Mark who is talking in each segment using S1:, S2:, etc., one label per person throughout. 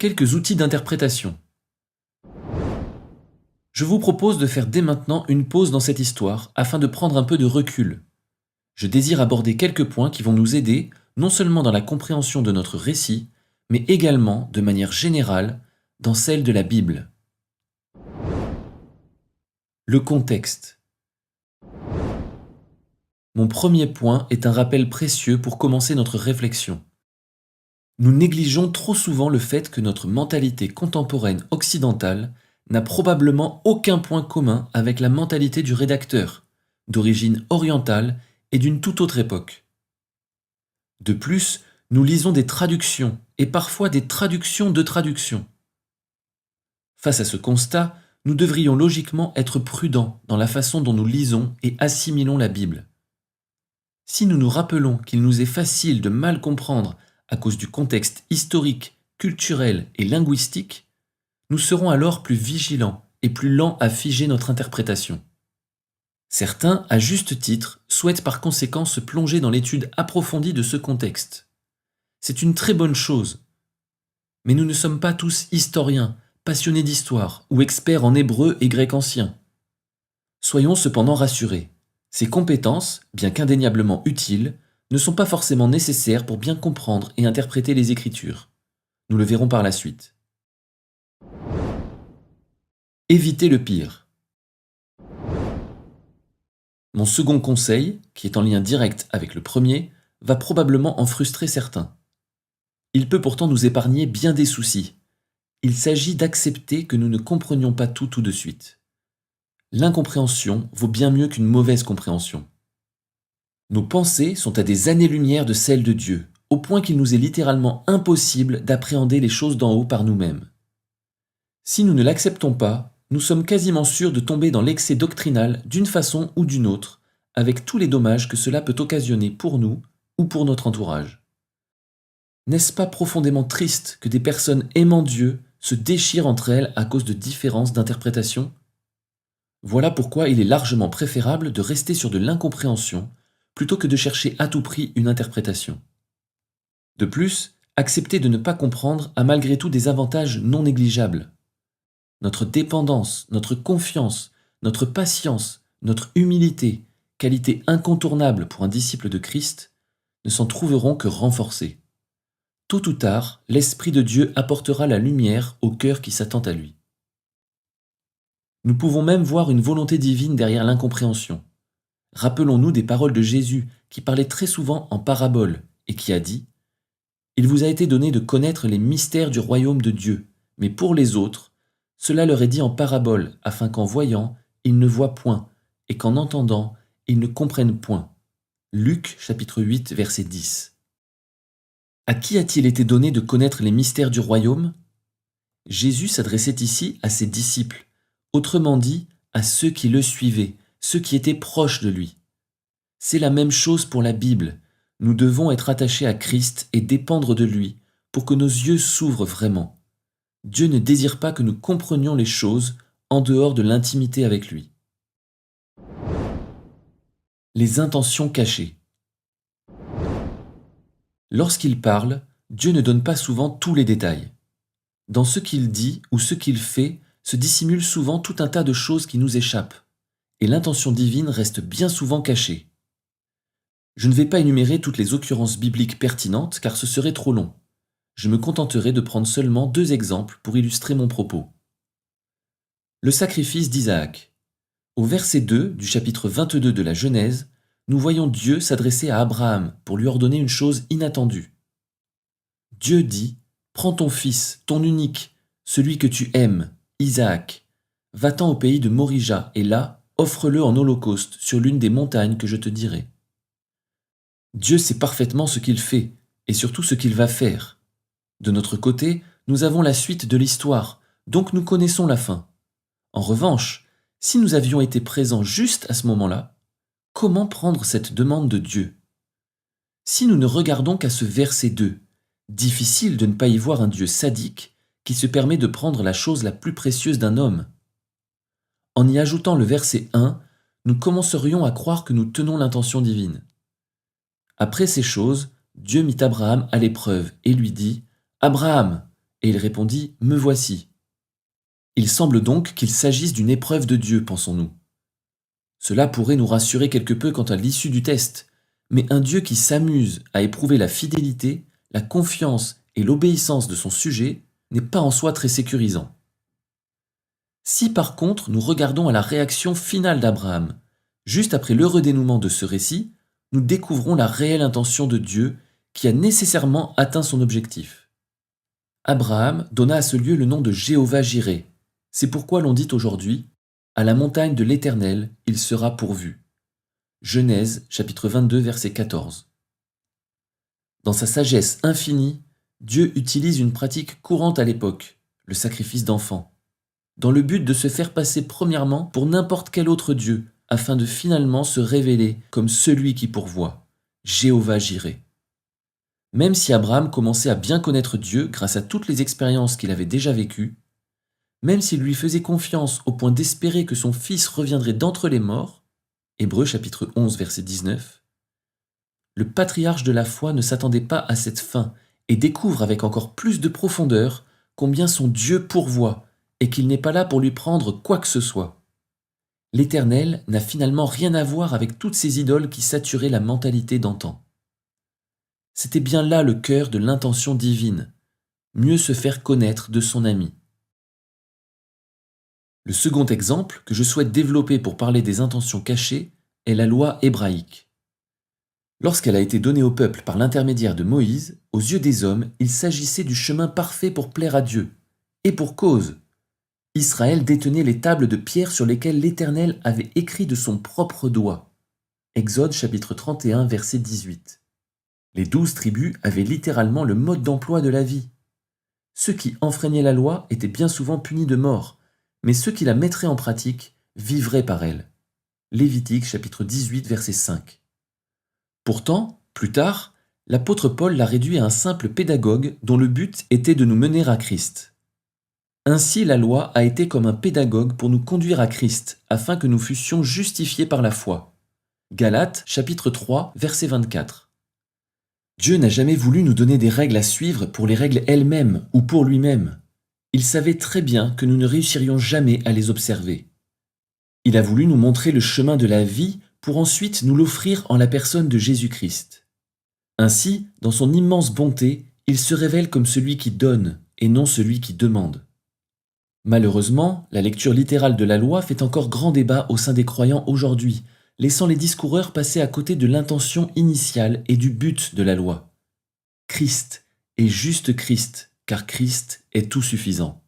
S1: Quelques outils d'interprétation. Je vous propose de faire dès maintenant une pause dans cette histoire afin de prendre un peu de recul. Je désire aborder quelques points qui vont nous aider non seulement dans la compréhension de notre récit, mais également, de manière générale, dans celle de la Bible. Le contexte. Mon premier point est un rappel précieux pour commencer notre réflexion. Nous négligeons trop souvent le fait que notre mentalité contemporaine occidentale n'a probablement aucun point commun avec la mentalité du rédacteur, d'origine orientale et d'une toute autre époque. De plus, nous lisons des traductions, et parfois des traductions de traductions. Face à ce constat, nous devrions logiquement être prudents dans la façon dont nous lisons et assimilons la Bible. Si nous nous rappelons qu'il nous est facile de mal comprendre à cause du contexte historique, culturel et linguistique, nous serons alors plus vigilants et plus lents à figer notre interprétation. Certains, à juste titre, souhaitent par conséquent se plonger dans l'étude approfondie de ce contexte. C'est une très bonne chose. Mais nous ne sommes pas tous historiens, passionnés d'histoire ou experts en hébreu et grec ancien. Soyons cependant rassurés. Ces compétences, bien qu'indéniablement utiles, ne sont pas forcément nécessaires pour bien comprendre et interpréter les Écritures. Nous le verrons par la suite. Évitez le pire. Mon second conseil, qui est en lien direct avec le premier, va probablement en frustrer certains. Il peut pourtant nous épargner bien des soucis. Il s'agit d'accepter que nous ne comprenions pas tout de suite. L'incompréhension vaut bien mieux qu'une mauvaise compréhension. Nos pensées sont à des années-lumière de celles de Dieu, au point qu'il nous est littéralement impossible d'appréhender les choses d'en haut par nous-mêmes. Si nous ne l'acceptons pas, nous sommes quasiment sûrs de tomber dans l'excès doctrinal d'une façon ou d'une autre, avec tous les dommages que cela peut occasionner pour nous ou pour notre entourage. N'est-ce pas profondément triste que des personnes aimant Dieu se déchirent entre elles à cause de différences d'interprétation ? Voilà pourquoi il est largement préférable de rester sur de l'incompréhension plutôt que de chercher à tout prix une interprétation. De plus, accepter de ne pas comprendre a malgré tout des avantages non négligeables. Notre dépendance, notre confiance, notre patience, notre humilité, qualités incontournables pour un disciple de Christ, ne s'en trouveront que renforcées. Tôt ou tard, l'Esprit de Dieu apportera la lumière au cœur qui s'attend à lui. Nous pouvons même voir une volonté divine derrière l'incompréhension. Rappelons-nous des paroles de Jésus qui parlait très souvent en paraboles et qui a dit « Il vous a été donné de connaître les mystères du royaume de Dieu, mais pour les autres, cela leur est dit en paraboles, afin qu'en voyant, ils ne voient point, et qu'en entendant, ils ne comprennent point. » Luc chapitre 8, verset 10. À qui a-t-il été donné de connaître les mystères du royaume ? Jésus s'adressait ici à ses disciples, autrement dit, à ceux qui le suivaient, ceux qui étaient proches de lui. C'est la même chose pour la Bible. Nous devons être attachés à Christ et dépendre de lui pour que nos yeux s'ouvrent vraiment. Dieu ne désire pas que nous comprenions les choses en dehors de l'intimité avec lui. Les intentions cachées. Lorsqu'il parle, Dieu ne donne pas souvent tous les détails. Dans ce qu'il dit ou ce qu'il fait se dissimule souvent tout un tas de choses qui nous échappent, et l'intention divine reste bien souvent cachée. Je ne vais pas énumérer toutes les occurrences bibliques pertinentes car ce serait trop long. Je me contenterai de prendre seulement 2 exemples pour illustrer mon propos. Le sacrifice d'Isaac. Au verset 2 du chapitre 22 de la Genèse, nous voyons Dieu s'adresser à Abraham pour lui ordonner une chose inattendue. Dieu dit « Prends ton fils, ton unique, celui que tu aimes, Isaac, va-t'en au pays de Morija et là, offre-le en holocauste sur l'une des montagnes que je te dirai. » Dieu sait parfaitement ce qu'il fait et surtout ce qu'il va faire. De notre côté, nous avons la suite de l'histoire, donc nous connaissons la fin. En revanche, si nous avions été présents juste à ce moment-là, comment prendre cette demande de Dieu ? Si nous ne regardons qu'à ce verset 2, difficile de ne pas y voir un Dieu sadique qui se permet de prendre la chose la plus précieuse d'un homme. En y ajoutant le verset 1, nous commencerions à croire que nous tenons l'intention divine. Après ces choses, Dieu mit Abraham à l'épreuve et lui dit « Abraham !» et il répondit « Me voici ». Il semble donc qu'il s'agisse d'une épreuve de Dieu, pensons-nous. Cela pourrait nous rassurer quelque peu quant à l'issue du test, mais un Dieu qui s'amuse à éprouver la fidélité, la confiance et l'obéissance de son sujet n'est pas en soi très sécurisant. Si par contre nous regardons à la réaction finale d'Abraham, juste après l'heureux dénouement de ce récit, nous découvrons la réelle intention de Dieu qui a nécessairement atteint son objectif. Abraham donna à ce lieu le nom de Jéhovah-Jireh. C'est pourquoi l'on dit aujourd'hui « À la montagne de l'Éternel, il sera pourvu ». Genèse chapitre 22 verset 14. Dans sa sagesse infinie, Dieu utilise une pratique courante à l'époque, le sacrifice d'enfants, dans le but de se faire passer premièrement pour n'importe quel autre Dieu, afin de finalement se révéler comme celui qui pourvoit, Jéhovah-Jireh. Même si Abraham commençait à bien connaître Dieu grâce à toutes les expériences qu'il avait déjà vécues, même s'il lui faisait confiance au point d'espérer que son fils reviendrait d'entre les morts, Hébreux chapitre 11 verset 19, le patriarche de la foi ne s'attendait pas à cette fin et découvre avec encore plus de profondeur combien son Dieu pourvoit et qu'il n'est pas là pour lui prendre quoi que ce soit. L'Éternel n'a finalement rien à voir avec toutes ces idoles qui saturaient la mentalité d'antan. C'était bien là le cœur de l'intention divine, mieux se faire connaître de son ami. Le second exemple que je souhaite développer pour parler des intentions cachées est la loi hébraïque. Lorsqu'elle a été donnée au peuple par l'intermédiaire de Moïse, aux yeux des hommes, il s'agissait du chemin parfait pour plaire à Dieu. Et pour cause. Israël détenait les tables de pierre sur lesquelles l'Éternel avait écrit de son propre doigt. Exode chapitre 31 verset 18. Les 12 tribus avaient littéralement le mode d'emploi de la vie. Ceux qui enfreignaient la loi étaient bien souvent punis de mort, mais ceux qui la mettraient en pratique vivraient par elle. Lévitique chapitre 18 verset 5. Pourtant, plus tard, l'apôtre Paul l'a réduit à un simple pédagogue dont le but était de nous mener à Christ. Ainsi, la loi a été comme un pédagogue pour nous conduire à Christ, afin que nous fussions justifiés par la foi. Galates chapitre 3 verset 24. Dieu n'a jamais voulu nous donner des règles à suivre pour les règles elles-mêmes ou pour lui-même. Il savait très bien que nous ne réussirions jamais à les observer. Il a voulu nous montrer le chemin de la vie pour ensuite nous l'offrir en la personne de Jésus-Christ. Ainsi, dans son immense bonté, il se révèle comme celui qui donne et non celui qui demande. Malheureusement, la lecture littérale de la loi fait encore grand débat au sein des croyants aujourd'hui, laissant les discoureurs passer à côté de l'intention initiale et du but de la loi. Christ et juste Christ, car Christ est tout suffisant.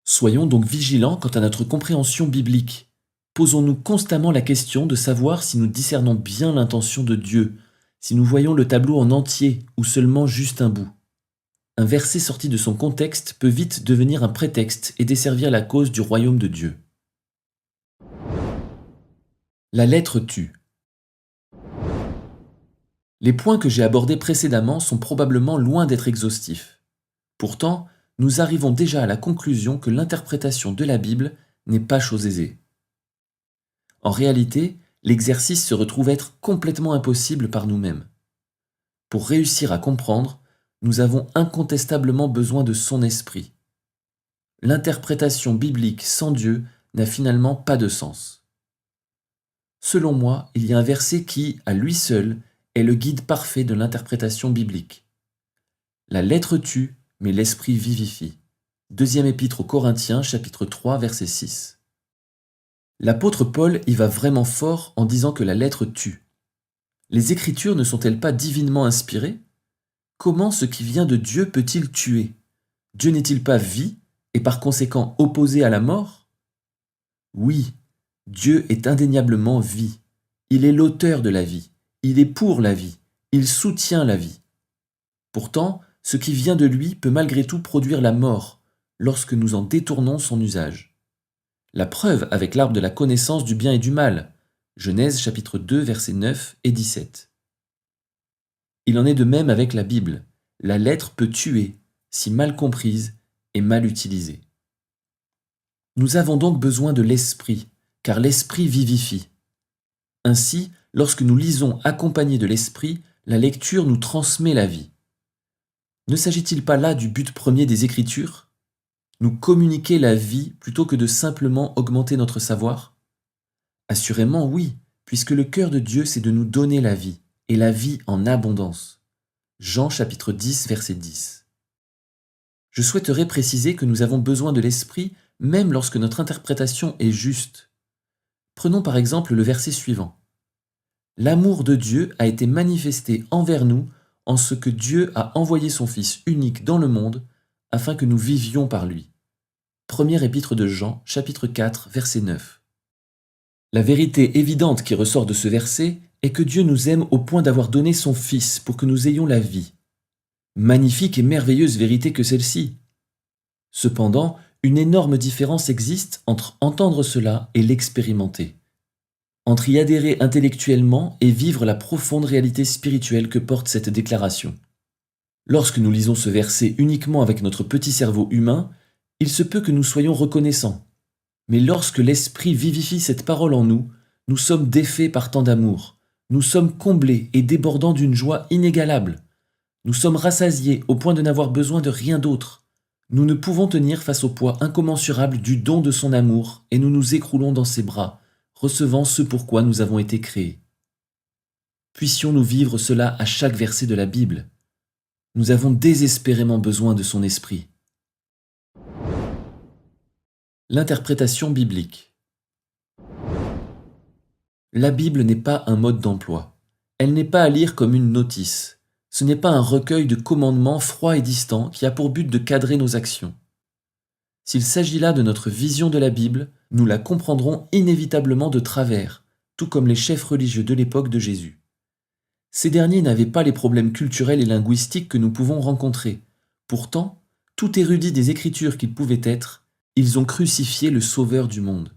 S1: Soyons donc vigilants quant à notre compréhension biblique. Posons-nous constamment la question de savoir si nous discernons bien l'intention de Dieu, si nous voyons le tableau en entier ou seulement juste un bout. Un verset sorti de son contexte peut vite devenir un prétexte et desservir la cause du royaume de Dieu. La lettre tue. Les points que j'ai abordés précédemment sont probablement loin d'être exhaustifs. Pourtant, nous arrivons déjà à la conclusion que l'interprétation de la Bible n'est pas chose aisée. En réalité, l'exercice se retrouve être complètement impossible par nous-mêmes. Pour réussir à comprendre, nous avons incontestablement besoin de son esprit. L'interprétation biblique sans Dieu n'a finalement pas de sens. Selon moi, il y a un verset qui, à lui seul, est le guide parfait de l'interprétation biblique. La lettre tue, mais l'esprit vivifie. Deuxième épître aux Corinthiens, chapitre 3, verset 6. L'apôtre Paul y va vraiment fort en disant que la lettre tue. Les Écritures ne sont-elles pas divinement inspirées ? Comment ce qui vient de Dieu peut-il tuer ? Dieu n'est-il pas vie et par conséquent opposé à la mort ? Oui, Dieu est indéniablement vie. Il est l'auteur de la vie. Il est pour la vie. Il soutient la vie. Pourtant, ce qui vient de lui peut malgré tout produire la mort lorsque nous en détournons son usage. La preuve avec l'arbre de la connaissance du bien et du mal. Genèse chapitre 2 versets 9 et 17. Il en est de même avec la Bible. La lettre peut tuer, si mal comprise et mal utilisée. Nous avons donc besoin de l'esprit, car l'esprit vivifie. Ainsi, lorsque nous lisons accompagnés de l'esprit, la lecture nous transmet la vie. Ne s'agit-il pas là du but premier des Écritures? Nous communiquer la vie plutôt que de simplement augmenter notre savoir? Assurément oui, puisque le cœur de Dieu c'est de nous donner la vie, et la vie en abondance. Jean chapitre 10 verset 10. Je souhaiterais préciser que nous avons besoin de l'Esprit même lorsque notre interprétation est juste. Prenons par exemple le verset suivant. L'amour de Dieu a été manifesté envers nous en ce que Dieu a envoyé son Fils unique dans le monde afin que nous vivions par lui. Première épître de Jean, chapitre 4, verset 9. La vérité évidente qui ressort de ce verset est que Dieu nous aime au point d'avoir donné son Fils pour que nous ayons la vie. Magnifique et merveilleuse vérité que celle-ci. Cependant, une énorme différence existe entre entendre cela et l'expérimenter. Entre y adhérer intellectuellement et vivre la profonde réalité spirituelle que porte cette déclaration. Lorsque nous lisons ce verset uniquement avec notre petit cerveau humain, il se peut que nous soyons reconnaissants. Mais lorsque l'Esprit vivifie cette parole en nous, nous sommes défaits par tant d'amour. Nous sommes comblés et débordants d'une joie inégalable. Nous sommes rassasiés au point de n'avoir besoin de rien d'autre. Nous ne pouvons tenir face au poids incommensurable du don de son amour et nous nous écroulons dans ses bras, recevant ce pourquoi nous avons été créés. Puissions-nous vivre cela à chaque verset de la Bible. Nous avons désespérément besoin de son esprit. L'interprétation biblique. La Bible n'est pas un mode d'emploi. Elle n'est pas à lire comme une notice. Ce n'est pas un recueil de commandements froids et distants qui a pour but de cadrer nos actions. S'il s'agit là de notre vision de la Bible, nous la comprendrons inévitablement de travers, tout comme les chefs religieux de l'époque de Jésus. Ces derniers n'avaient pas les problèmes culturels et linguistiques que nous pouvons rencontrer. Pourtant, tout érudit des Écritures qu'ils pouvaient être, ils ont crucifié le Sauveur du monde.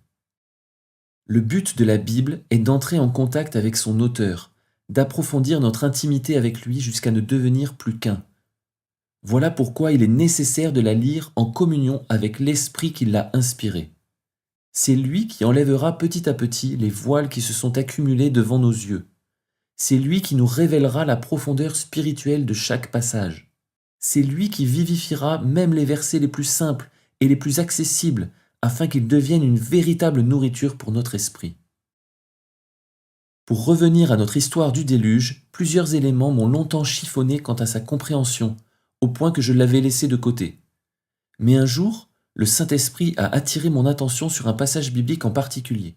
S1: Le but de la Bible est d'entrer en contact avec son auteur, d'approfondir notre intimité avec lui jusqu'à ne devenir plus qu'un. Voilà pourquoi il est nécessaire de la lire en communion avec l'Esprit qui l'a inspirée. C'est lui qui enlèvera petit à petit les voiles qui se sont accumulés devant nos yeux. C'est lui qui nous révélera la profondeur spirituelle de chaque passage. C'est lui qui vivifiera même les versets les plus simples et les plus accessibles afin qu'ils deviennent une véritable nourriture pour notre esprit. Pour revenir à notre histoire du déluge, plusieurs éléments m'ont longtemps chiffonné quant à sa compréhension, au point que je l'avais laissé de côté. Mais un jour, le Saint-Esprit a attiré mon attention sur un passage biblique en particulier.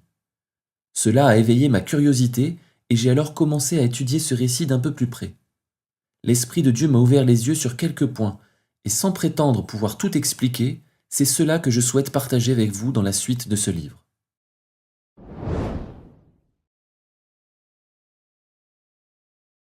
S1: Cela a éveillé ma curiosité et j'ai alors commencé à étudier ce récit d'un peu plus près. L'Esprit de Dieu m'a ouvert les yeux sur quelques points, et sans prétendre pouvoir tout expliquer, c'est cela que je souhaite partager avec vous dans la suite de ce livre.